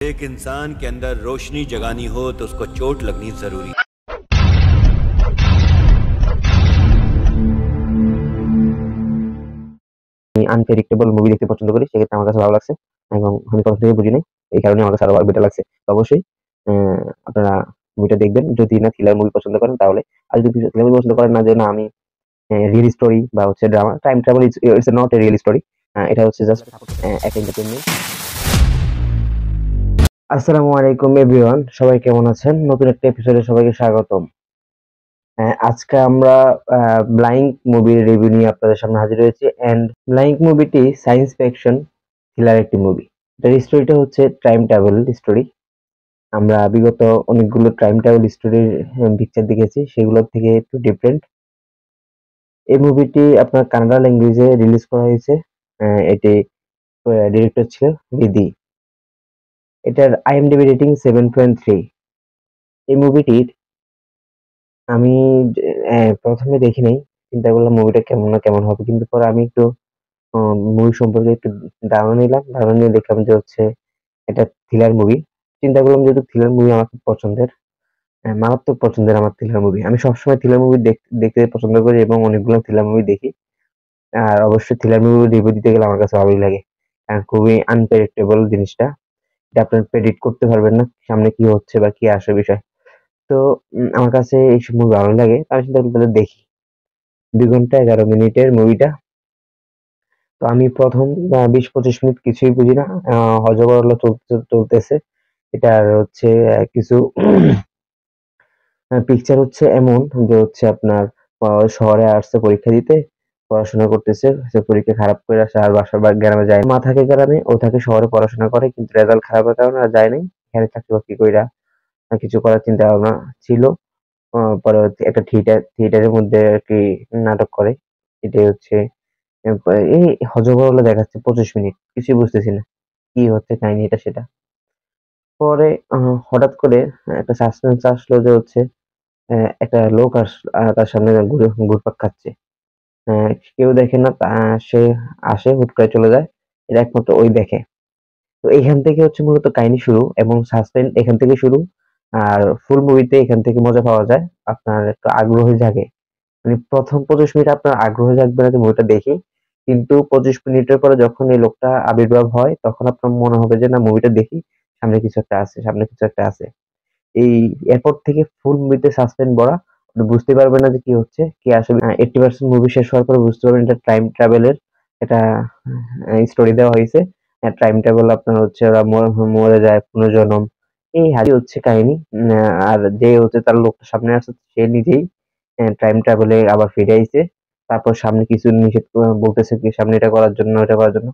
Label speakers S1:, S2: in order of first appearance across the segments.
S1: एक इंसान के अंदर रोशनी जगानी हो तो उसको चोट लगनी जरूरी है।
S2: আমি আনপ্রেডিক্টেবল মুভি দেখতে পছন্দ করি, সেক্ষেত্রে আমার কাছে ভালো লাগছে এবং আমি কখন থেকে বুঝি নাই, এই কারণে আমার কাছে আরো বেটার লাগছে। তো অবশ্যই আপনারা মুভিটা দেখবেন যদি না থ্রিলার মুভি পছন্দ করেন তাহলে। আর যদি থ্রিলার মুভি পছন্দ করেন না, যে না আমি রিয়েল স্টোরি বা হচ্ছে drama, time travel it's not a real story, এটা হচ্ছে জাস্ট একটা এন্টারটেইনমেন্ট। আসসালামু আলাইকুম এভরিওয়ান, সবাই কেমন আছেন? নতুন একটা এপিসোডে সবাইকে স্বাগতম। আজকে আমরা ব্লাইঙ্ক মুভির রিভিউ নিয়ে আপনাদের সামনে হাজির হয়েছি। এন্ড ব্লাইঙ্ক মুভিটি সায়েন্স ফিকশন থ্রিলার একটি মুভি। এটার স্টোরিটা হচ্ছে টাইম ট্রাভেল স্টোরি। আমরা বিগত অনেকগুলো টাইম ট্রাভেল স্টোরির পিকচার দেখেছি, সেগুলোর থেকে একটু ডিফারেন্ট। এই মুভিটি আপনার কানাডা ল্যাঙ্গুয়েজে রিলিজ করা হয়েছে। এটি ডিরেক্টর ছিল রিদি। এটার আইএমডিবি রেটিং 7.3। এই মুভিটির আমি প্রথমে দেখি নাই, চিন্তা করলাম মুভিটা কেমন না কেমন হবে, কিন্তু পরে আমি একটু মুভি সম্পর্কে একটু ধারণা নিলাম, ধারণা নিয়ে দেখলাম যে হচ্ছে এটা থ্রিলার মুভি। চিন্তা করলাম যেহেতু থ্রিলার মুভি আমার খুব পছন্দের, মারাত্মক পছন্দের আমার থ্রিলার মুভি। আমি সবসময় থ্রিলার মুভি দেখতে পছন্দ করি এবং অনেকগুলো থ্রিলার মুভি দেখি। আর অবশ্যই থ্রিলার মুভি রিভিউ দিতে গেলে আমার কাছে ভালোই লাগে, কারণ খুবই আনপ্রেডিক্টেবল জিনিসটা। এটা আপনার প্রেডিক্ট করতে পারবেন না সামনে কি হচ্ছে বা কি আসে বিষয়। তো আমার কাছে এইসব মুভি ভালো লাগে, আমি চিন্তা করলাম তাহলে দেখি। 2 ঘন্টা 11 মিনিটের মুভিটা। তো আমি প্রথম 20-25 মিনিট কিছুই বুঝি না, হযবরল চলতেছে। এটার হচ্ছে কিছু পিকচার হচ্ছে এমন যে হচ্ছে আপনার শহরে আসছে পরীক্ষা দিতে, পড়াশোনা করতেছে, সে পরীক্ষা খারাপ করে আসে আর বাসার গ্রামে যায়। মা থাকে গ্রামে, ও থাকে শহরে পড়াশোনা করে, কিন্তু রেজাল্ট খারাপের কারণে আর যায় নাই। এখানে চাকরি বাকরি কইরা কিছু করার চিন্তা ভাবনা ছিল। পরে হচ্ছে একটা থিয়েটারের মধ্যে আরকি নাটক করে। এটাই হচ্ছে এই হযবরল দেখাচ্ছে 25 মিনিট। কিছুই বুঝতেছি না। কি হচ্ছে কাহিনী এটা সেটা। পরে হঠাৎ করে একটা সাসপেন্স আসলো যে হচ্ছে একটা লোক তার সামনে ঘুরপাক খাচ্ছে। কেউ দেখে না, সে আসে হুট করে চলে যায়। এটা একমাত্র ওই দেখে। তো এখান থেকে হচ্ছে মূলত কাহিনী শুরু এবং সাসপেন্স এখান থেকে শুরু। আর ফুল মুভিতে এখান থেকে মজা পাওয়া যায়। আপনার একটু আগ্রহ জাগে। মানে ১ম ২৫ মিনিট আপনার আগ্রহ জাগবে না যে মুভিটা দেখি। কিন্তু ২৫ মিনিটের পরে যখন এই লোকটা আবির্ভাব হয়, তখন আপনার মনে হবে যে না মুভিটা দেখি। সামনে কিছু একটা আছে, সামনে কিছু একটা আছে। এই এরপর থেকে ফুল মুভিতে সাসপেন্স ভরা। আপনি বুঝতে পারবেন না যে কি হচ্ছে, কি আসলে 80% মুভি শেষ হওয়ার পরে বুঝতে পারবেন এটা টাইম ট্রাভেলের একটা স্টোরি দেওয়া হয়েছে। টাইম ট্রাভেল আপনার হচ্ছে ওরা মরে যায় পুনর্জন্ম। এই হারি হচ্ছে কাহিনী। আর যে হচ্ছে তার লোকটা সামনে আসছে সে নিজেই টাইম ট্রাভেলে আবার ফিরে আইছে। তারপর সামনে কিছু নিষেধ বলতেছে কি সামনে এটা করার জন্য, ওটা করার জন্য।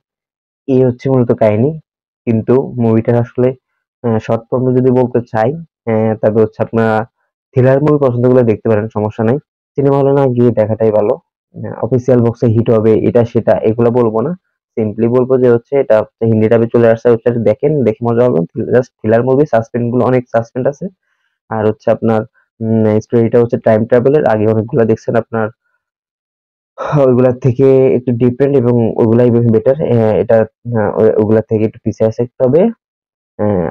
S2: এই হচ্ছে মূলত কাহিনী। কিন্তু মুভিটা আসলে শর্ট ফর্ম এ যদি বলতে চাই, তবে হচ্ছে আপনারা থ্রিলার মুভি পছন্দ করলে দেখতে পারেন, সমস্যা নাই। সিনেমা হলে না গিয়ে দেখাটাই ভালো। অফিসিয়াল বক্সে হিট হবে এটা সেটা এগুলা বলবো না। সিম্পলি বলবো যে হচ্ছে এটা হচ্ছে হিন্দি ডাবে চলে আসছে, হচ্ছে দেখেন, দেখে মজা হবে। জাস্ট থ্রিলার মুভি, সাসপেন্স গুলো অনেক সাসপেন্স আছে। আর হচ্ছে আপনার স্টোরিটা হচ্ছে টাইম ট্রাভেলের। আগে অনেকগুলা দেখছেন আপনার, ওইগুলার থেকে একটু ডিফারেন্ট এবং ওগুলাই বেটার। এটা ওগুলা থেকে একটু পিছিয়ে আছে। তবে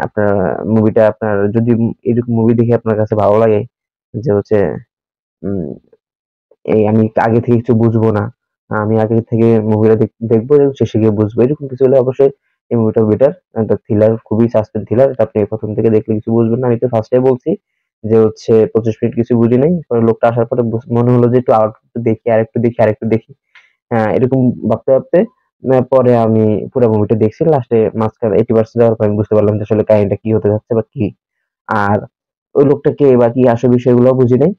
S2: আপনার মুভিটা আপনার যদি এরকম মুভি দেখে আপনার কাছে ভালো লাগে যে হচ্ছে উম এই আমি আগে থেকে কিছু বুঝবো না, আমি আগে থেকে মুভিটা দেখবো এবং শেষে গিয়ে বুঝবো, এরকম কিছু হলে অবশ্যই এই মুভিটা বেটার। একটা থ্রিলার, খুবই সাসপেন্স থ্রিলার। এটা আপনি প্রথম থেকে দেখলে কিছু বুঝবেন না। আমি তো ফার্স্টেই বলছি যে হচ্ছে ২৫ মিনিট কিছু বুঝি নাই। পরে লোকটা আসার পরে মনে হলো যে একটু আরেকটু দেখি, আরেকটু দেখি, আরেকটু দেখি। এরকম ভাবতে পরে আমি পুরো মুভিটা দেখছি। লাস্টে মাঝখানে 80% যাওয়ার পর আমি বুঝতে পারলাম যে আসলে কাহিনীটা কি হতে যাচ্ছে বা কি। আর ওই লোকটা কে বা কি আসল বিষয়গুলো বুঝি নাই।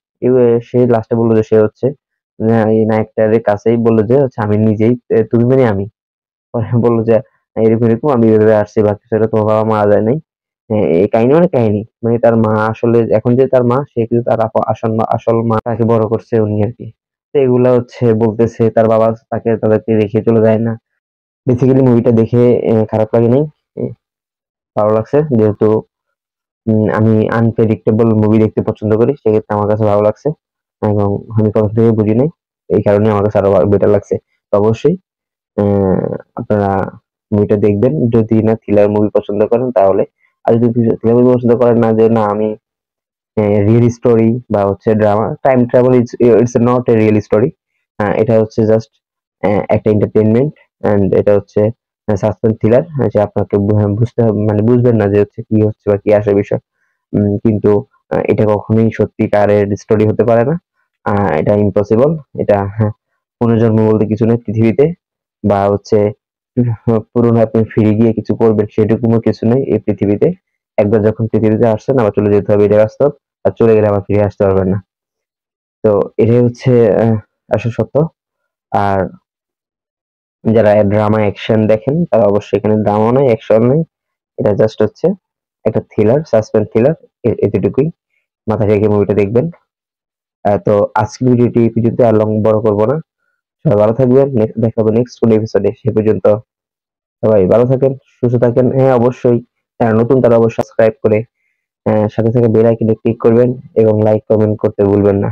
S2: সে লাস্টে বলল যে সে হচ্ছে এই নায়কটার কাছেই বলল যে হচ্ছে আমি নিজেই তুমি মানে আমি। পরে বলল যে এরকম, এরকম আমি এভাবে আসছি বা কিছু একটা, তোমার বাবা মারা যায় নাই। এই কাহিনী মানে কাহিনী। মানে তার মা আসলে এখন যে তার মা, সে কিন্তু তার আসল মা তাকে বড় করছে উনি আরকি। তো এগুলা হচ্ছে বলতেছে, তার বাবা তাদেরকে রেখে চলে যায় না। বেসিক্যালি মুভিটা দেখে খারাপ লাগে নাই। এ ভালো লাগছে। যেহেতু আমি আনপ্রেডিক্টেবল মুভি দেখতে পছন্দ করি, সেক্ষেত্রে আমার কাছে ভালো লাগছে এবং আমি কখন থেকে বুঝি নাই। এই কারণে আমার কাছে আরো বেটার লাগছে। তো অবশ্যই আপনারা মুভিটা দেখবেন যদি না থ্রিলার মুভি পছন্দ করেন তাহলে। আর যদি ফিল্ম পছন্দ করেন না, যে না আমি রিয়েল স্টোরি বা হচ্ছে drama, time travel it's not a real story, এটা হচ্ছে জাস্ট একটা এন্টারটেইনমেন্ট, এন্ড এটা হচ্ছে সাসপেন্স থ্রিলার, যে আপনাকে বুঝতে হবে, মানে বুঝবেন না যে হচ্ছে কি হচ্ছে বা কি আসে বিষয়। কিন্তু এটা কখনোই সত্যিকারের স্টোরি হতে পারে না। এটা ইম্পসিবল। এটা পুনর্জন্ম বলতে কিছু নেই পৃথিবীতে, বা হচ্ছে পুরনো আপনি ফিরে গিয়ে কিছু করবেন সেটুকুও কিছু নেই এই পৃথিবীতে। একবার যখন পৃথিবীতে আসছেন আবার চলে যেতে হবে, এটাই বাস্তব। আর চলে গেলে আবার ফিরে আসতে পারবেন না। তো এটাই হচ্ছে আসল সত্য। আর যারা ড্রামা অ্যাকশন দেখেন তারা অবশ্যই, এখানে ড্রামাও নাই, অ্যাকশন নাই। এটা জাস্ট হচ্ছে একটা থ্রিলার, সাসপেন্স থ্রিলার, এতটুকুই। মাথায় রেখে মুভিটা দেখবেন। তো আজকের ভিডিওটি এই পর্যন্ত, আর লং বড় করব না। সবাই ভালো থাকবেন। দেখা হবে নেক্সট কোন এপিসোডে। সে পর্যন্ত সবাই ভালো থাকেন, সুস্থ থাকেন। হ্যাঁ, অবশ্যই যারা নতুন তারা অবশ্যই সাবস্ক্রাইব করে সাথে সাথে বেল আইকনে ক্লিক করবেন এবং লাইক কমেন্ট করতে ভুলবেন না।